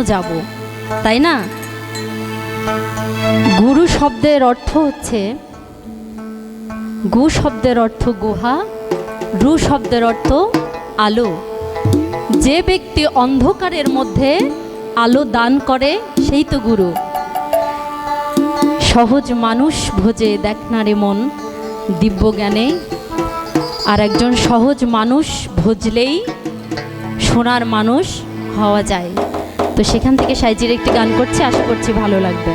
যাব, তাই না? গুরু শব্দের অর্থ হচ্ছে, গু শব্দের অর্থ গুহা, রু শব্দের অর্থ আলো। যে ব্যক্তি অন্ধকারের মধ্যে আলো দান করে সেই তো গুরু। সহজ মানুষ ভোজে দেখ না রে মন দিব্য জ্ঞানে, আর একজন সহজ মানুষ ভজলেই সোনার মানুষ হওয়া যায়। তো সেখান থেকে সাইজির একটি গান করছি, আশা করছি ভালো লাগবে।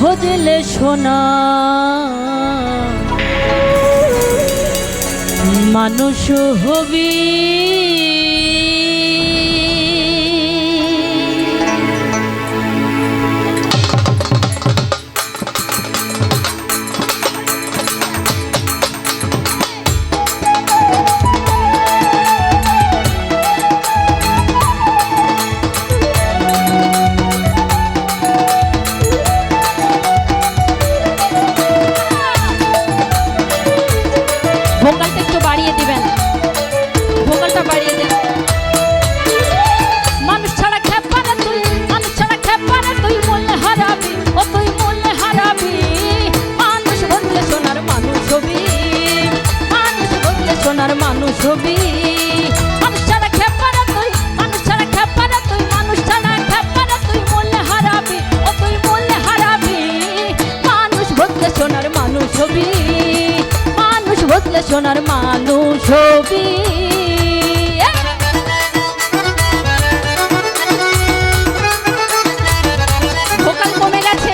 ভজলে সোনা মানুষ হবি, ভোকালটা একটু বাড়িয়ে দিবেন, ভোকালটা বাড়িয়ে দেন। মানুষ ছাড়া খেপারে তুই, মানুষ ছাড়া খেপারে তুই মূল্যে হারাবি, ও তুই মূল্যে হারাবি। মানুষ বদলে সোনার মানুষ হবি, মানুষ বদলে সোনার মানুষ হবি। মানুষ ছাড়া খেপারে তুই, মানুষ ছাড়া খেপারে তুই, মানুষ ছাড়া খেপারে তুই মূল্যে হারাবি, ও তুই মূল্যে হারাবি। মানুষ বদলে সোনার মানুষ হবি, বদলে সোনার মানুষ হবি। ভোকাল কমে গেছে।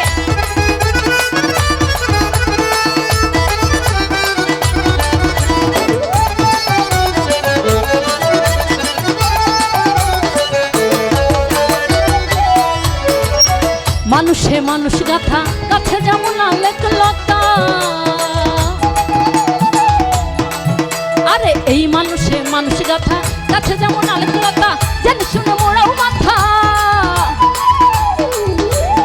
মানুষে মানুষ গাথা, কাছে যেমন আলেক লতা, আরে এই মানুষে মানুষ গাথা, কাছে যেমন আলেকলতা, জেনে শুনে মোড়াও মাথা।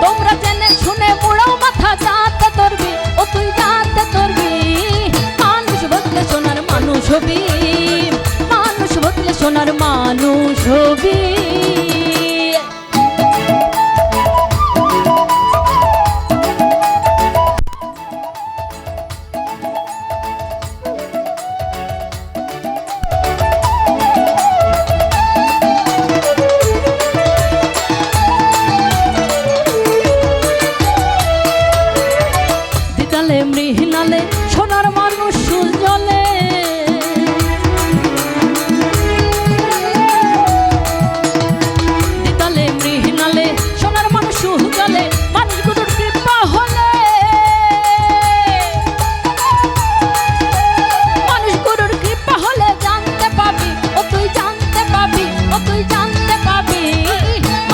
তোমরা জেনে শুনে মোড়াও মাথা, জানতে ধরবি, ও তুই জানতে ধরবি। মানুষ বদলে সোনার মানুষ হবি, মানুষ বদলে সোনার মানুষ হবি। মৃহিনালে সোনার মানুষ জলে, দিতালে মৃহিনালে সোনার মানুষ জলে। মানুষ গুরুর কৃপা হলে, মানুষ গুরুর কৃপা হলে জানতে পাবি, ও তুই জানতে পাবি, ও তুই জানতে পাবি।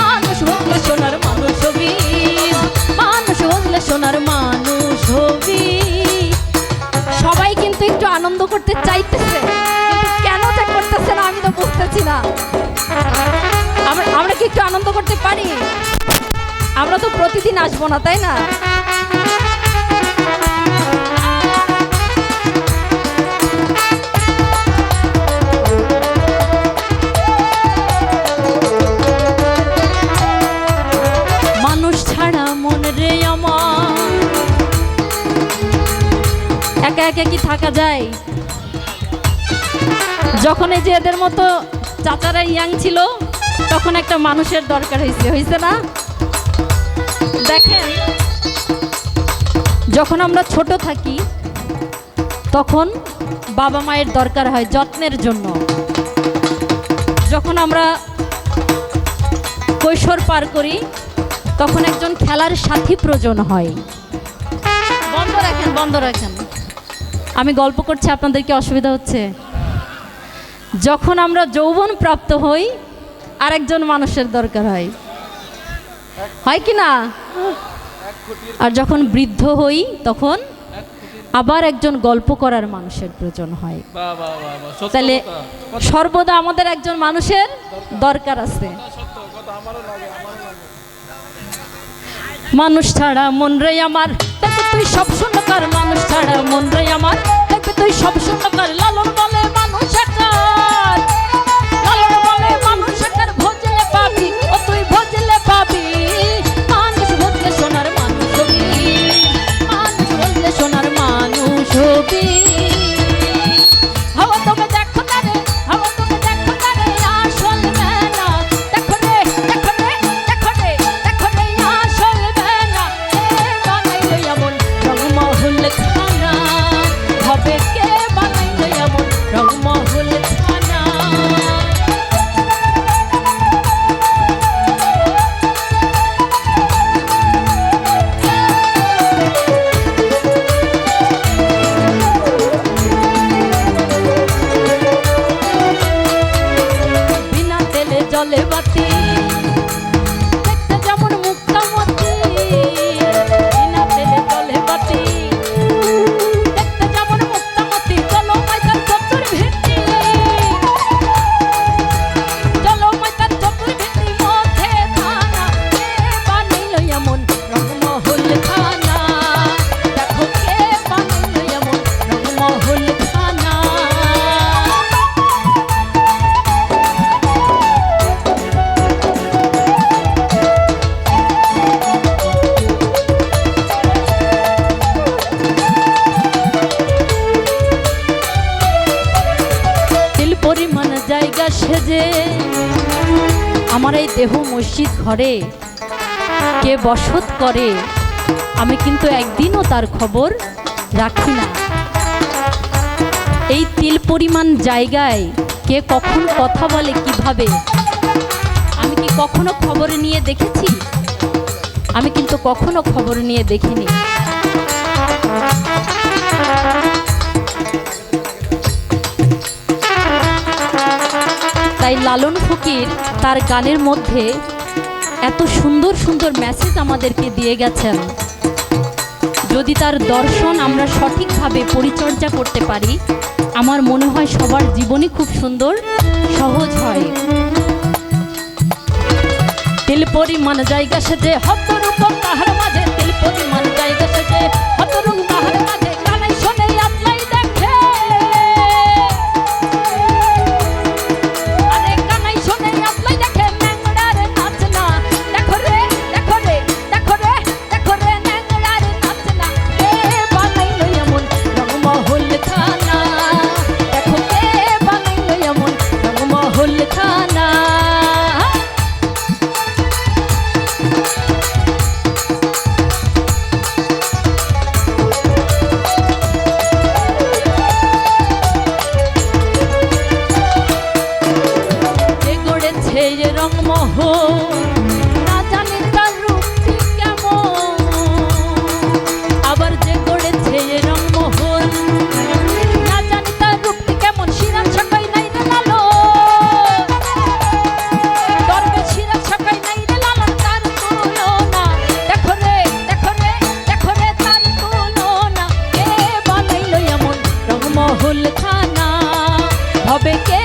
মানুষ বদলে সোনার মানুষ হবি, মানুষ বদলে সোনার মানুষ হবি। সবাই কিন্তু একটু আনন্দ করতে চাইতেছে, কিন্তু কেন যে করতেছে না আমি তো বুঝতেছি না। আমরা কি একটু আনন্দ করতে পারি? আমরা তো প্রতিদিন আসবো না, তাই না? মানুষ ছাড়া মন রে আমার, একা একা কি থাকা যায়? যখন এই যে এদের মতো চাচারা ইয়াং ছিল, তখন একটা মানুষের দরকার হয়েছে না? দেখেন, যখন আমরা ছোট থাকি তখন বাবা মায়ের দরকার হয় যত্নের জন্য। যখন আমরা কৈশোর পার করি তখন একজন খেলার সাথী প্রয়োজন হয়। বন্ধ রাখেন, বন্ধ রাখেন। আমি গল্প করছি, আপনাদের কি অসুবিধা হচ্ছে? যখন আমরা যৌবন প্রাপ্ত হই আরেকজন মানুষের দরকার হয়, হয় কি না? আর যখন বৃদ্ধ হই তখন আবার একজন গল্প করার মানুষের প্রয়োজন হয়। তাহলে সর্বদা আমাদের একজন মানুষের দরকার আছে। মানুষ ছাড়া মন রে আমার, দেখবি তুই সব শূন্যকার। মানুষ ছাড়া মন রে আমার, দেখবি তুই সব শূন্যকার। লালন বলে মানুষ একার, লালন বলে মানুষ একার। ভজলে পাবি ও তুই ভজলে পাবি, মানুষ ভজলে সোনার মানুষ হবি, মানুষ ভজলে সোনার মানুষ হবি। হাওয়া তুমি দেখো না রে, হাওয়া তুমি দেখো না রে, আসল মেলা দেখো রে, দেখো রে, দেখো রে, দেখো রে, আসল মেলা। বানাইলো এমন রংমহল খানা, হবে কে বানাইলো এমন রংমহল খানা। বিনা তেলে জলে বাতি, দেখতে যেমন মুক্তামতি। বিনা তেলে জলে বাতি, দেখতে যেমন মুক্তামতি। চলো ময়দান চতুর্ভেদি, চলো ময়দান চতুর্ভেদি, মধ্যে থানা। কে বানাইলো এমন রংমহল খানা, দেখো কে বানাইলো এমন রংমহল খানা। তিল পরিমাণ জায়গা সেজে আমার এই দেহ মসজিদ ঘরে কে বসত করে, আমি কিন্তু একদিনও তার খবর রাখি না। এই তিল পরিমাণ জায়গায় কে কখন কথা বলে কিভাবে, আমি কি কখনো খবর নিয়ে দেখেছি? আমি কিন্তু কখনো খবর নিয়ে দেখিনি। তাই লালন ফকির তার গানের মধ্যে এত সুন্দর সুন্দর মেসেজ আমাদেরকে দিয়ে গেছেন। যদি তার দর্শন আমরা সঠিকভাবে পরিচর্যা করতে পারি, আমার মনে হয় সবার জীবনই খুব সুন্দর সহজ হয়। তিল পরিমাণ জায়গা সেজে হত রূপম তাহার মাঝে, তিল পরিমাণ জায়গা সেজে হত রূপ তাহার মাঝে। কানাই শোনে আতলাই দেখে, আরে কানাই শোনে আতলাই দেখে। ন্যাংড়ার নাচ না, দেখো রে, দেখো রে, দেখো রে, দেখো রে, ন্যাংড়ার নাচ না। কে বানাইলো এমন রংমহল খানা, দেখো কে বানাইলো এমন রংমহল খানা। যে গড়েছে যে রংমহল, না জানি তার রূপটি কেমন। আবার যে গড়েছে যে রংমহল, না জানি তার রূপটি কেমন। সিরাজ ছাকাই নাই রে লালন, দরবে সিরাজ ছাকাই নাই রে লালন, তার তুলনা। দেখো রে, দেখো রে, দেখো রে, তার তুলনা। কে বানাইলো এমন রংমহল খানা, হবে কে